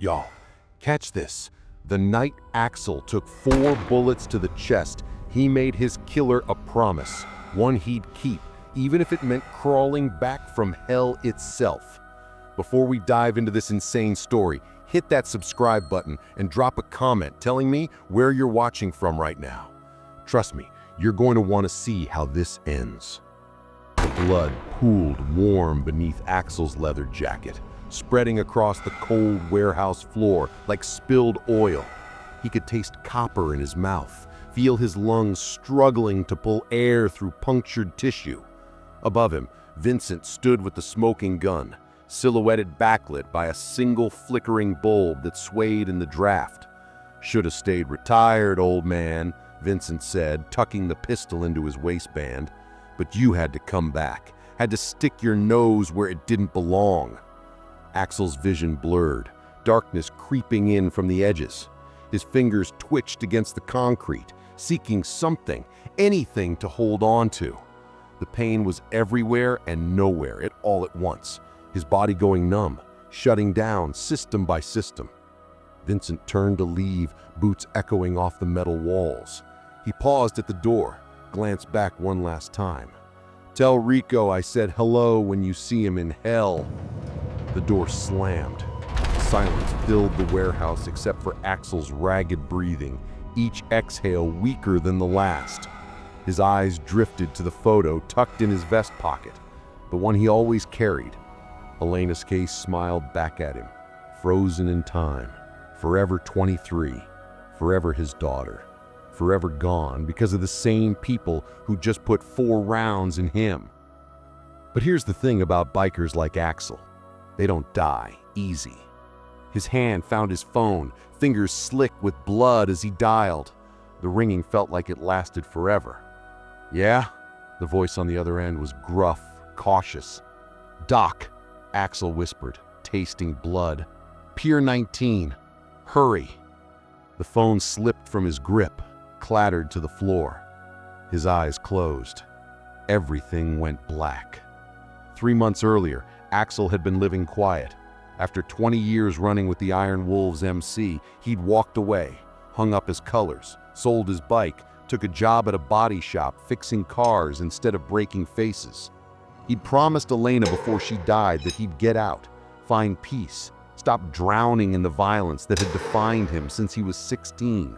Y'all, catch this. The night Axel took 4 bullets to the chest, he made his killer a promise, one he'd keep, even if it meant crawling back from hell itself. Before we dive into this insane story, hit that subscribe button and drop a comment telling me where you're watching from right now. Trust me, you're going to want to see how this ends. The blood pooled warm beneath Axel's leather jacket, spreading across the cold warehouse floor like spilled oil. He could taste copper in his mouth, feel his lungs struggling to pull air through punctured tissue. Above him, Vincent stood with the smoking gun, silhouetted backlit by a single flickering bulb that swayed in the draft. "Should have stayed retired, old man," Vincent said, tucking the pistol into his waistband. "But you had to come back, had to stick your nose where it didn't belong." Axel's vision blurred, darkness creeping in from the edges. His fingers twitched against the concrete, seeking something, anything to hold on to. The pain was everywhere and nowhere, all at once, his body going numb, shutting down system by system. Vincent turned to leave, boots echoing off the metal walls. He paused at the door, glanced back one last time. "Tell Rico I said hello when you see him in hell." The door slammed. Silence filled the warehouse except for Axel's ragged breathing, each exhale weaker than the last. His eyes drifted to the photo tucked in his vest pocket, the one he always carried. Elena's case smiled back at him, frozen in time, forever 23, forever his daughter, forever gone because of the same people who just put 4 rounds in him. But here's the thing about bikers like Axel. They don't die easy. His hand found his phone, fingers slick with blood as he dialed. The ringing felt like it lasted forever. "Yeah?" The voice on the other end was gruff, cautious. "Doc," Axel whispered, tasting blood. "Pier 19. Hurry." The phone slipped from his grip, clattered to the floor. His eyes closed. Everything went black. 3 months earlier, Axel had been living quiet. After 20 years running with the Iron Wolves MC, he'd walked away, hung up his colors, sold his bike, took a job at a body shop fixing cars instead of breaking faces. He'd promised Elena before she died that he'd get out, find peace, stop drowning in the violence that had defined him since he was 16.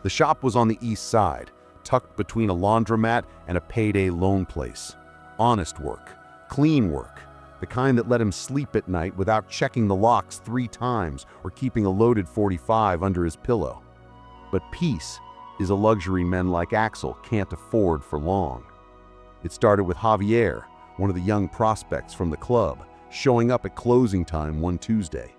The shop was on the east side, tucked between a laundromat and a payday loan place. Honest work, clean work, the kind that let him sleep at night without checking the locks 3 times or keeping a loaded .45 under his pillow. But peace is a luxury men like Axel can't afford for long. It started with Javier, one of the young prospects from the club, showing up at closing time one Tuesday.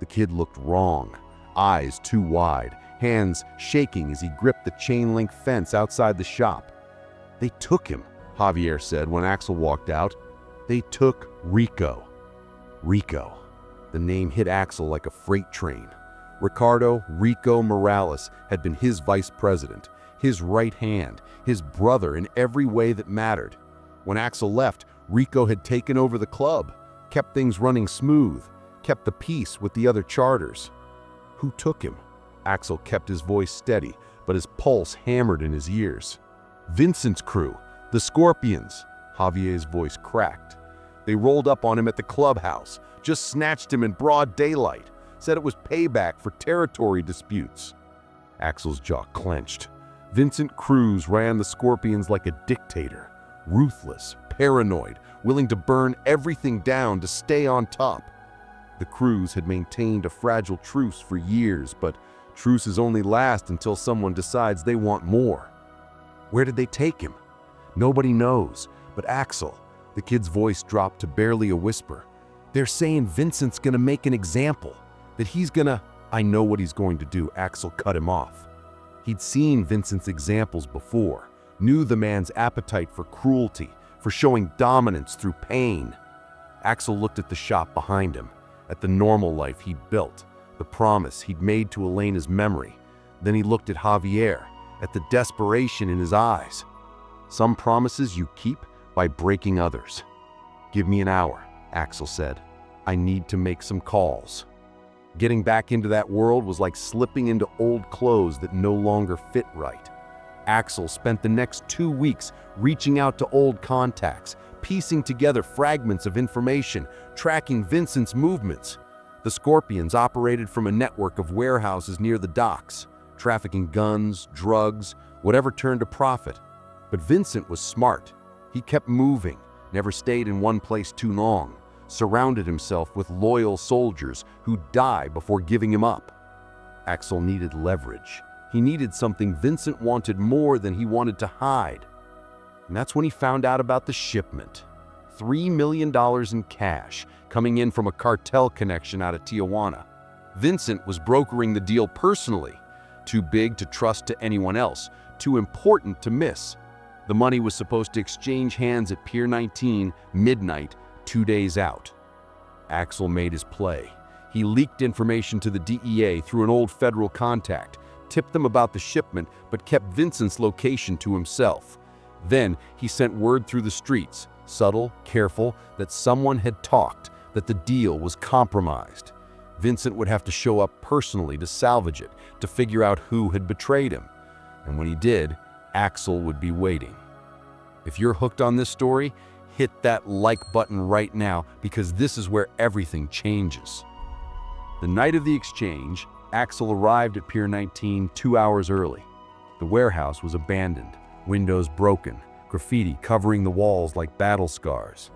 The kid looked wrong, eyes too wide, hands shaking as he gripped the chain-link fence outside the shop. "They took him," Javier said when Axel walked out. "They took Rico." Rico. The name hit Axel like a freight train. Ricardo Rico Morales had been his vice president, his right hand, his brother in every way that mattered. When Axel left, Rico had taken over the club, kept things running smooth, kept the peace with the other charters. Who took him? Axel kept his voice steady, but his pulse hammered in his ears. "Vincent's crew, the Scorpions." Javier's voice cracked. "They rolled up on him at the clubhouse, just snatched him in broad daylight, said it was payback for territory disputes." Axel's jaw clenched. Vincent Cruz ran the Scorpions like a dictator, ruthless, paranoid, willing to burn everything down to stay on top. The Cruz had maintained a fragile truce for years, but truces only last until someone decides they want more. Where did they take him? Nobody knows, but Axel, the kid's voice dropped to barely a whisper. "They're saying Vincent's gonna make an example, that he's gonna—" "I know what he's going to do," Axel cut him off. He'd seen Vincent's examples before, knew the man's appetite for cruelty, for showing dominance through pain. Axel looked at the shop behind him, at the normal life he'd built, the promise he'd made to Elena's memory. Then he looked at Javier, at the desperation in his eyes. Some promises you keep by breaking others. "Give me an hour," Axel said. "I need to make some calls." Getting back into that world was like slipping into old clothes that no longer fit right. Axel spent the next 2 weeks reaching out to old contacts, piecing together fragments of information, tracking Vincent's movements. The Scorpions operated from a network of warehouses near the docks, trafficking guns, drugs, whatever turned a profit. But Vincent was smart. He kept moving, never stayed in one place too long, surrounded himself with loyal soldiers who'd die before giving him up. Axel needed leverage. He needed something Vincent wanted more than he wanted to hide. And that's when he found out about the shipment. $3 million in cash coming in from a cartel connection out of Tijuana. Vincent was brokering the deal personally. Too big to trust to anyone else, too important to miss. The money was supposed to exchange hands at Pier 19, midnight, 2 days out. Axel made his play. He leaked information to the DEA through an old federal contact, tipped them about the shipment, but kept Vincent's location to himself. Then he sent word through the streets, subtle, careful, that someone had talked, that the deal was compromised. Vincent would have to show up personally to salvage it, to figure out who had betrayed him. And when he did, Axel would be waiting. If you're hooked on this story, hit that like button right now, because this is where everything changes. The night of the exchange, Axel arrived at Pier 19 2 hours early. The warehouse was abandoned, windows broken, graffiti covering the walls like battle scars.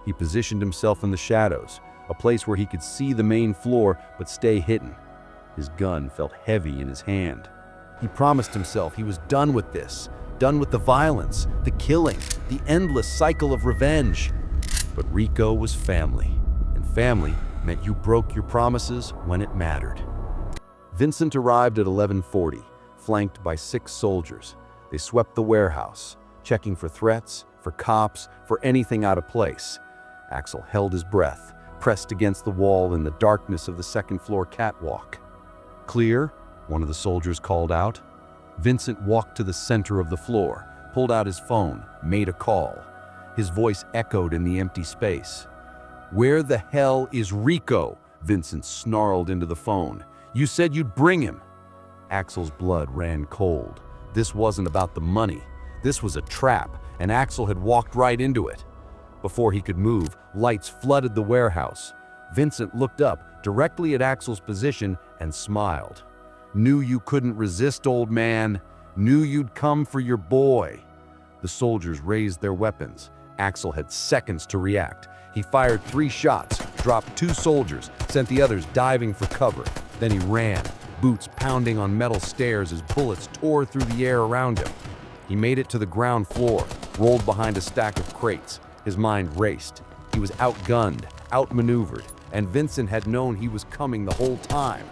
He positioned himself in the shadows, a place where he could see the main floor but stay hidden. His gun felt heavy in his hand. He promised himself he was done with this, done with the violence, the killing, the endless cycle of revenge. But Rico was family, and family meant you broke your promises when it mattered. Vincent arrived at 11:40, flanked by 6 soldiers. They swept the warehouse, checking for threats, for cops, for anything out of place. Axel held his breath, pressed against the wall in the darkness of the second-floor catwalk. "Clear?" one of the soldiers called out. Vincent walked to the center of the floor, pulled out his phone, made a call. His voice echoed in the empty space. "Where the hell is Rico?" Vincent snarled into the phone. "You said you'd bring him." Axel's blood ran cold. This wasn't about the money. This was a trap, and Axel had walked right into it. Before he could move, lights flooded the warehouse. Vincent looked up directly at Axel's position and smiled. "Knew you couldn't resist, old man. Knew you'd come for your boy." The soldiers raised their weapons. Axel had seconds to react. He fired 3 shots, dropped 2 soldiers, sent the others diving for cover. Then he ran, boots pounding on metal stairs as bullets tore through the air around him. He made it to the ground floor, rolled behind a stack of crates. His mind raced. He was outgunned, outmaneuvered, and Vincent had known he was coming the whole time.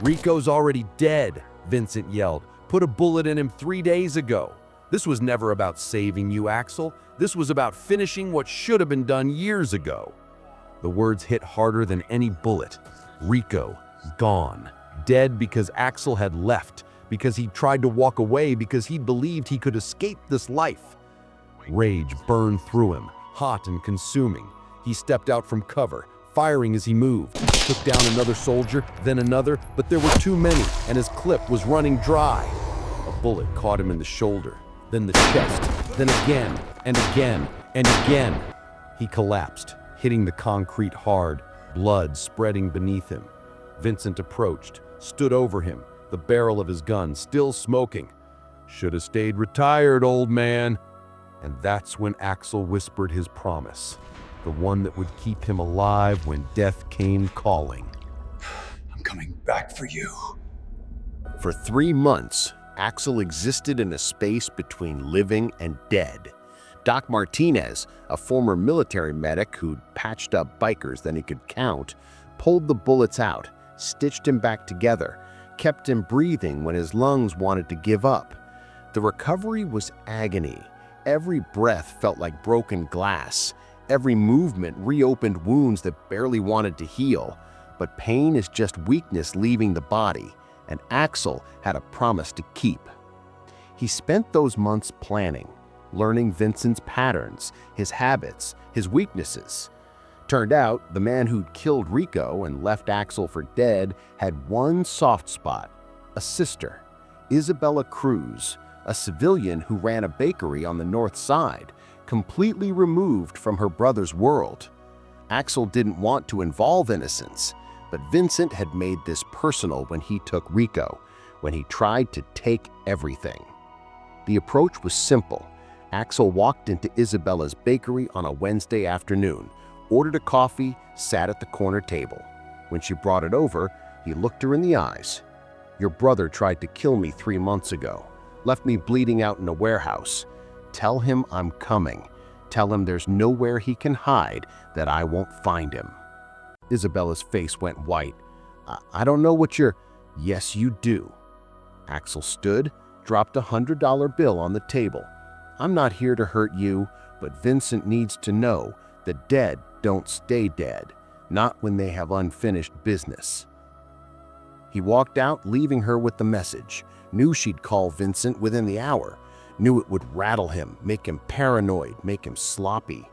"Rico's already dead," Vincent yelled. "Put a bullet in him 3 days ago. This was never about saving you, Axel. This was about finishing what should have been done years ago." The words hit harder than any bullet. Rico, gone. Dead because Axel had left, because he'd tried to walk away, because he believed he could escape this life. Rage burned through him, hot and consuming. He stepped out from cover, firing as he moved. Took down another soldier, then another, but there were too many, and his clip was running dry. A bullet caught him in the shoulder, then the chest, then again, and again, and again. He collapsed, hitting the concrete hard, blood spreading beneath him. Vincent approached, stood over him, the barrel of his gun still smoking. "Should have stayed retired, old man." And that's when Axel whispered his promise, the one that would keep him alive when death came calling. "I'm coming back for you." For 3 months, Axel existed in a space between living and dead. Doc Martinez, a former military medic who'd patched up bikers than he could count, pulled the bullets out, stitched him back together, kept him breathing when his lungs wanted to give up. The recovery was agony. Every breath felt like broken glass. Every movement reopened wounds that barely wanted to heal. But pain is just weakness leaving the body, and Axel had a promise to keep. He spent those months planning, learning Vincent's patterns, his habits, his weaknesses. Turned out, the man who'd killed Rico and left Axel for dead had one soft spot: a sister, Isabella Cruz, a civilian who ran a bakery on the north side, completely removed from her brother's world. Axel didn't want to involve innocents, but Vincent had made this personal when he took Rico, when he tried to take everything. The approach was simple. Axel walked into Isabella's bakery on a Wednesday afternoon, ordered a coffee, sat at the corner table. When she brought it over, he looked her in the eyes. "Your brother tried to kill me 3 months ago, left me bleeding out in a warehouse. Tell him I'm coming. Tell him there's nowhere he can hide, that I won't find him." Isabella's face went white. I don't know what you're—" "Yes, you do." Axel stood, dropped a $100 bill on the table. "I'm not here to hurt you, but Vincent needs to know the dead don't stay dead, not when they have unfinished business." He walked out, leaving her with the message. Knew she'd call Vincent within the hour. Knew it would rattle him, make him paranoid, make him sloppy.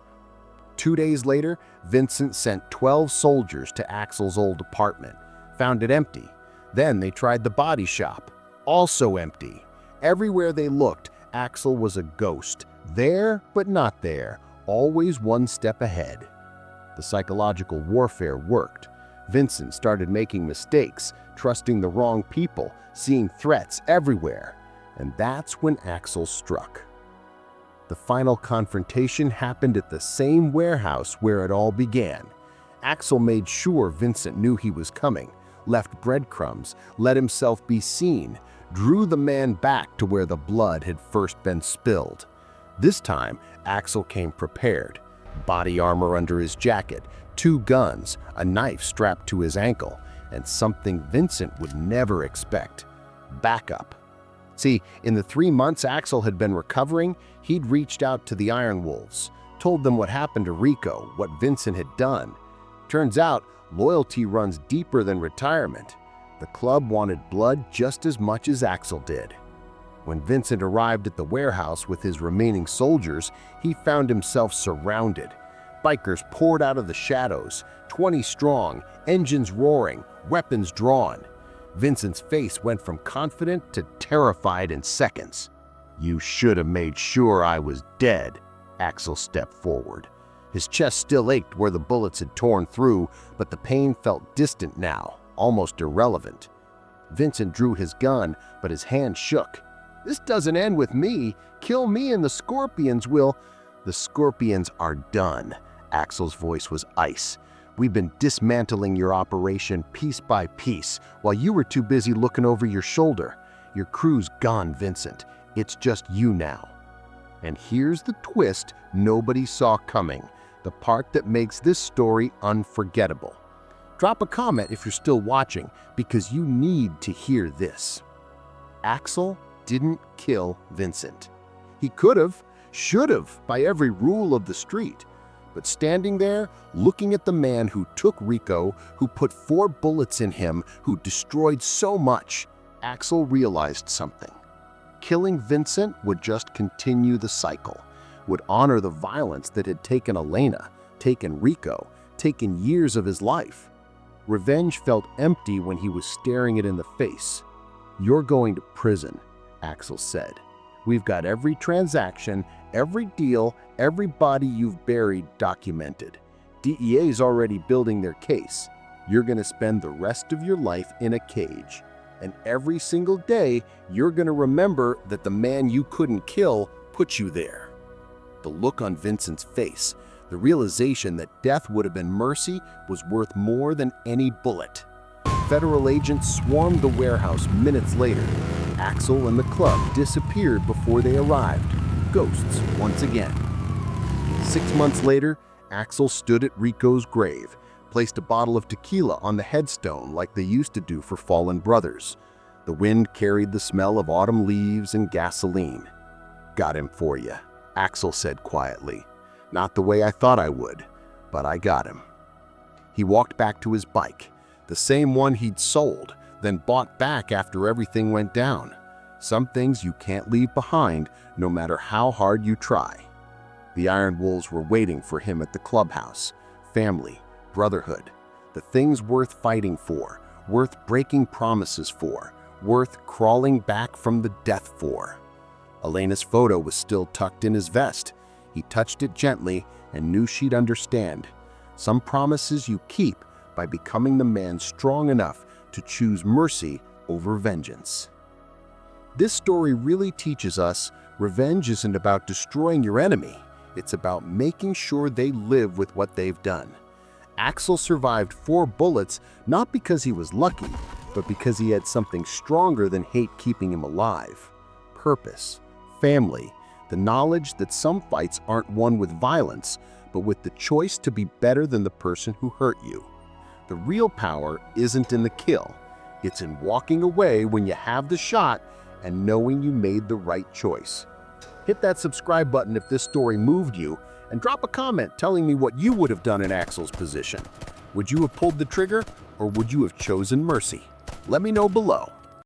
2 days later, Vincent sent 12 soldiers to Axel's old apartment. Found it empty. Then they tried the body shop. Also empty. Everywhere they looked, Axel was a ghost. There, but not there. Always one step ahead. The psychological warfare worked. Vincent started making mistakes, trusting the wrong people, seeing threats everywhere. And that's when Axel struck. The final confrontation happened at the same warehouse where it all began. Axel made sure Vincent knew he was coming, left breadcrumbs, let himself be seen, drew the man back to where the blood had first been spilled. This time, Axel came prepared. Body armor under his jacket, 2 guns, a knife strapped to his ankle, and something Vincent would never expect: backup. See, in the 3 months Axel had been recovering, he'd reached out to the Iron Wolves, told them what happened to Rico, what Vincent had done. Turns out, loyalty runs deeper than retirement. The club wanted blood just as much as Axel did. When Vincent arrived at the warehouse with his remaining soldiers, he found himself surrounded. Bikers poured out of the shadows, 20 strong, engines roaring, weapons drawn. Vincent's face went from confident to terrified in seconds. "You should have made sure I was dead." Axel stepped forward. His chest still ached where the bullets had torn through, but the pain felt distant now, almost irrelevant. Vincent drew his gun, but his hand shook. "This doesn't end with me. Kill me and the Scorpions will—" "The Scorpions are done." Axel's voice was ice. "We've been dismantling your operation piece by piece while you were too busy looking over your shoulder. Your crew's gone, Vincent. It's just you now." And here's the twist nobody saw coming, the part that makes this story unforgettable. Drop a comment if you're still watching, because you need to hear this. Axel didn't kill Vincent. He could have, should have, by every rule of the street. But standing there, looking at the man who took Rico, who put 4 bullets in him, who destroyed so much, Axel realized something. Killing Vincent would just continue the cycle, would honor the violence that had taken Elena, taken Rico, taken years of his life. Revenge felt empty when he was staring it in the face. "You're going to prison," Axel said. "We've got every transaction, every deal, every body you've buried documented. DEA's already building their case. You're going to spend the rest of your life in a cage. And every single day, you're going to remember that the man you couldn't kill put you there." The look on Vincent's face, the realization that death would have been mercy, was worth more than any bullet. Federal agents swarmed the warehouse minutes later. Axel and the club disappeared before they arrived. Ghosts once again. 6 months later, Axel stood at Rico's grave, placed a bottle of tequila on the headstone like they used to do for fallen brothers. The wind carried the smell of autumn leaves and gasoline. "Got him for you," Axel said quietly. "Not the way I thought I would, but I got him." He walked back to his bike, the same one he'd sold, then bought back after everything went down. Some things you can't leave behind, no matter how hard you try. The Iron Wolves were waiting for him at the clubhouse. family, brotherhood, the things worth fighting for, worth breaking promises for, worth crawling back from the death for. Elena's photo was still tucked in his vest. He touched it gently and knew she'd understand. Some promises you keep by becoming the man strong enough to choose mercy over vengeance. This story really teaches us revenge isn't about destroying your enemy. It's about making sure they live with what they've done. Axel survived 4 bullets not because he was lucky, but because he had something stronger than hate keeping him alive. Purpose, family, the knowledge that some fights aren't won with violence, but with the choice to be better than the person who hurt you. The real power isn't in the kill. It's in walking away when you have the shot and knowing you made the right choice. Hit that subscribe button if this story moved you, and drop a comment telling me what you would have done in Axel's position. Would you have pulled the trigger, or would you have chosen mercy? Let me know below.